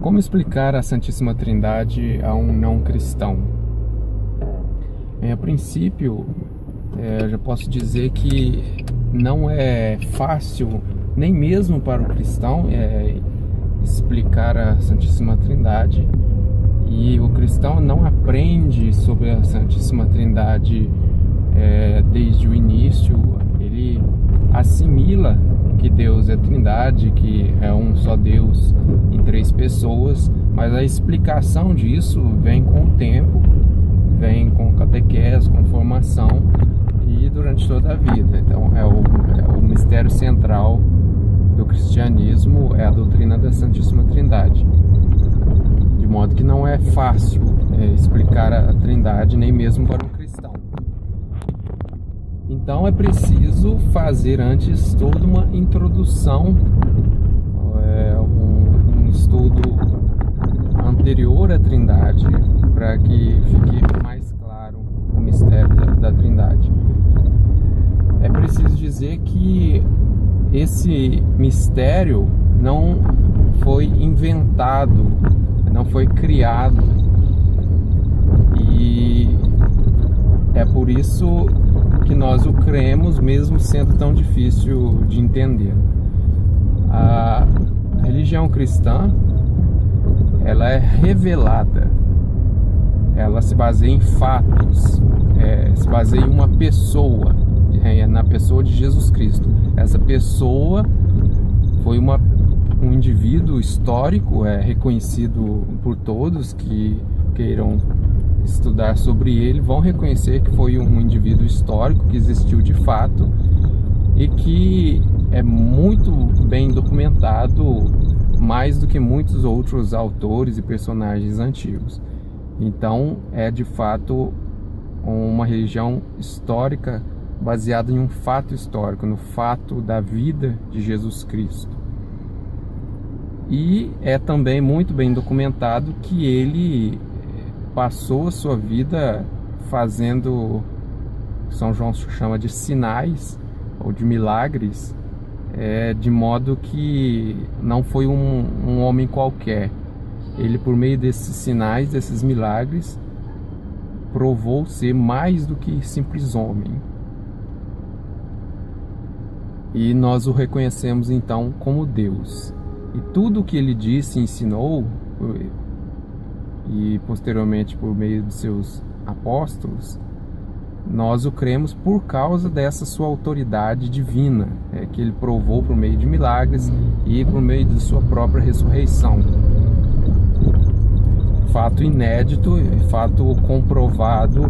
Como explicar a Santíssima Trindade a um não cristão? A princípio, eu já posso dizer que não é fácil, nem mesmo para o cristão, explicar a Santíssima Trindade. E o cristão não aprende sobre a Santíssima Trindade desde o início. Ele assimila que Deus é Trindade, que é um só Deus em três pessoas, mas a explicação disso vem com o tempo, vem com catequese, com formação e durante toda a vida. Então o mistério central do cristianismo é a doutrina da Santíssima Trindade, de modo que não é fácil explicar a Trindade nem mesmo para um cristão. Então é preciso fazer antes toda uma introdução, um estudo anterior à Trindade, para que fique mais claro o mistério da Trindade. É preciso dizer que esse mistério não foi inventado, não foi criado, e é por isso que nós o cremos, mesmo sendo tão difícil de entender. A religião cristã, ela é revelada, ela se baseia em fatos, se baseia em uma pessoa, na pessoa de Jesus Cristo. Essa pessoa foi um indivíduo histórico, reconhecido por todos que queiram estudar sobre ele, vão reconhecer que foi um indivíduo histórico que existiu de fato e que é muito bem documentado, mais do que muitos outros autores e personagens antigos. Então é de fato uma religião histórica baseada em um fato histórico, no fato da vida de Jesus Cristo. E é também muito bem documentado que ele passou a sua vida fazendo, São João chama de sinais ou de milagres, de modo que não foi um homem qualquer. Ele, por meio desses sinais, desses milagres, provou ser mais do que simples homem. E nós o reconhecemos então como Deus. E tudo o que ele disse e ensinou, e posteriormente por meio de seus apóstolos, nós o cremos por causa dessa sua autoridade divina, que ele provou por meio de milagres e por meio de sua própria ressurreição. Fato inédito, fato comprovado,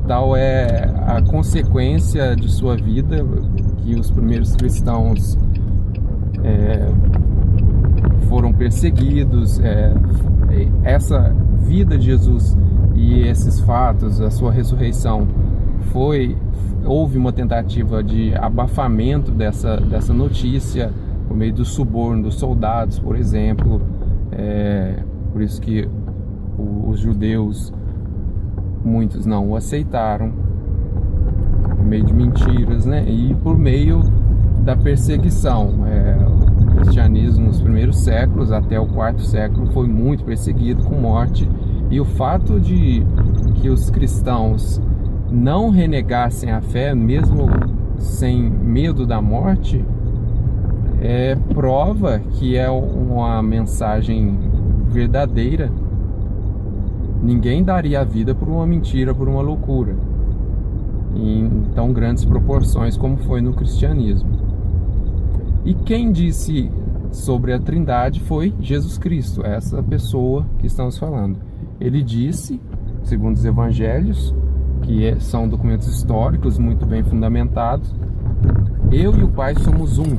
tal é a consequência de sua vida, que os primeiros cristãos foram perseguidos. Essa vida de Jesus e esses fatos, a sua ressurreição, houve uma tentativa de abafamento dessa notícia por meio do suborno dos soldados, por exemplo. Por isso que os judeus, muitos não o aceitaram, por meio de mentiras, e por meio da perseguição. O cristianismo nos primeiros séculos, até o quarto século, foi muito perseguido com morte, e o fato de que os cristãos não renegassem a fé, mesmo sem medo da morte, prova que é uma mensagem verdadeira. Ninguém daria a vida por uma mentira, por uma loucura, em tão grandes proporções como foi no cristianismo. E quem disse sobre a Trindade foi Jesus Cristo, essa pessoa que estamos falando. Ele disse, segundo os evangelhos, que são documentos históricos muito bem fundamentados: eu e o Pai somos um.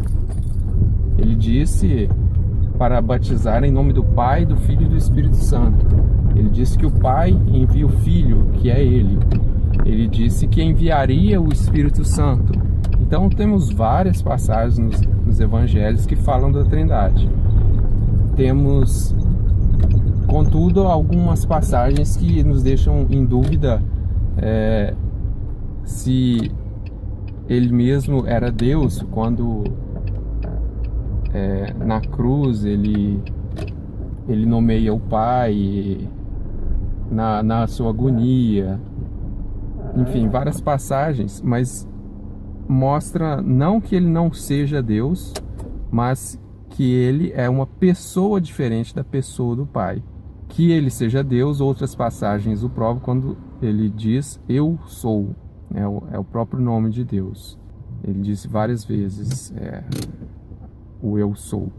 Ele disse para batizar em nome do Pai, do Filho e do Espírito Santo. Ele disse que o Pai envia o Filho, que é Ele. Ele disse que enviaria o Espírito Santo. Então temos várias passagens nos evangelhos que falam da Trindade. Temos, contudo, algumas passagens que nos deixam em dúvida se ele mesmo era Deus, quando na cruz ele ele nomeia o Pai na sua agonia, enfim, várias passagens, mas mostra não que ele não seja Deus, mas que ele é uma pessoa diferente da pessoa do Pai. Que ele seja Deus, outras passagens o provam quando ele diz eu sou, é o próprio nome de Deus. Ele disse várias vezes o eu sou.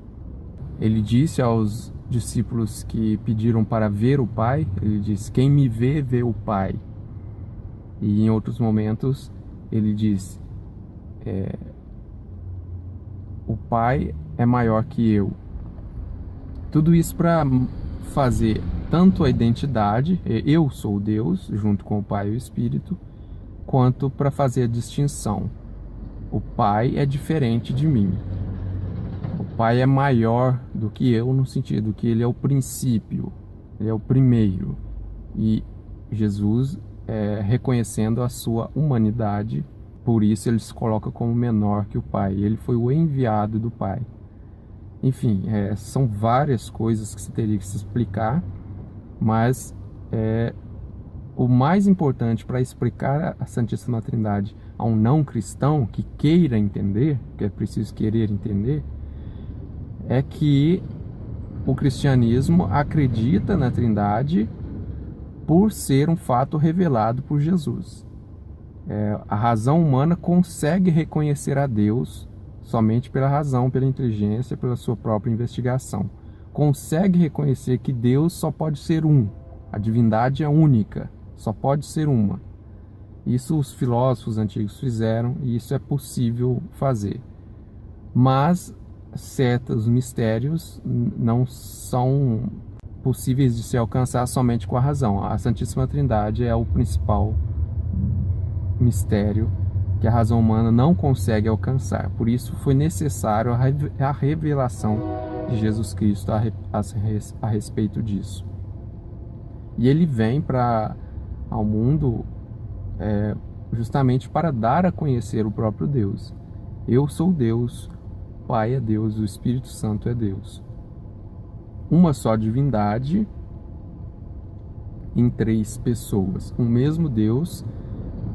Ele disse aos discípulos que pediram para ver o Pai, ele disse, quem me vê, vê o Pai. E em outros momentos ele diz, o Pai é maior que eu. Tudo isso para fazer tanto a identidade, eu sou Deus, junto com o Pai e o Espírito, quanto para fazer a distinção. O Pai é diferente de mim. O Pai é maior do que eu, no sentido que ele é o princípio, ele é o primeiro. E Jesus, reconhecendo a sua humanidade, por isso ele se coloca como menor que o Pai. Ele foi o enviado do Pai. Enfim, são várias coisas que se teria que se explicar, mas o mais importante para explicar a Santíssima Trindade a um não cristão que queira entender, que é preciso querer entender, é que o cristianismo acredita na Trindade por ser um fato revelado por Jesus. A razão humana consegue reconhecer a Deus somente pela razão, pela inteligência, pela sua própria investigação. Consegue reconhecer que Deus só pode ser um. A divindade é única, só pode ser uma. Isso os filósofos antigos fizeram e isso é possível fazer. Mas certos mistérios não são possíveis de se alcançar somente com a razão. A Santíssima Trindade é o principal mistério que a razão humana não consegue alcançar. Por isso foi necessário a revelação de Jesus Cristo a respeito disso. E ele vem ao mundo justamente para dar a conhecer o próprio Deus. Eu sou Deus, o Pai é Deus, o Espírito Santo é Deus. Uma só divindade em três pessoas. Um mesmo Deus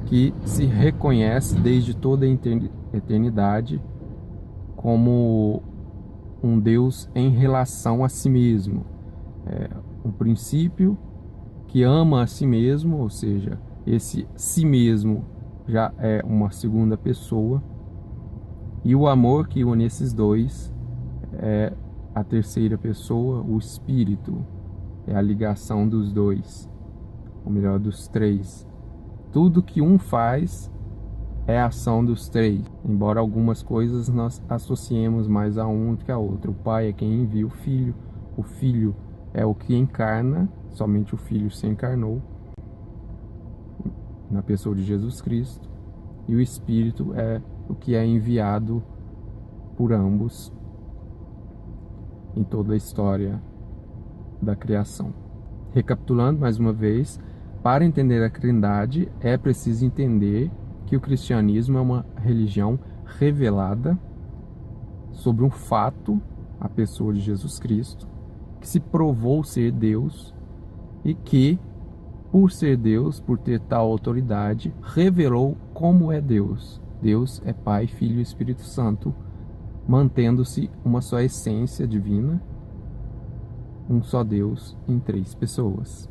que se reconhece desde toda a eternidade como um Deus em relação a si mesmo. Um princípio que ama a si mesmo, ou seja, esse si mesmo já é uma segunda pessoa, e o amor que une esses dois é a terceira pessoa, o Espírito, é a ligação dos dois, ou melhor, dos três. Tudo que um faz é a ação dos três, embora algumas coisas nós associemos mais a um do que a outra. O Pai é quem envia o Filho é o que encarna, somente o Filho se encarnou na pessoa de Jesus Cristo, e o Espírito é o que é enviado por ambos em toda a história da criação. Recapitulando mais uma vez, para entender a Trindade é preciso entender que o cristianismo é uma religião revelada sobre um fato, a pessoa de Jesus Cristo, que se provou ser Deus e que, por ser Deus, por ter tal autoridade, revelou como é Deus. Deus é Pai, Filho e Espírito Santo, mantendo-se uma só essência divina, um só Deus em três pessoas.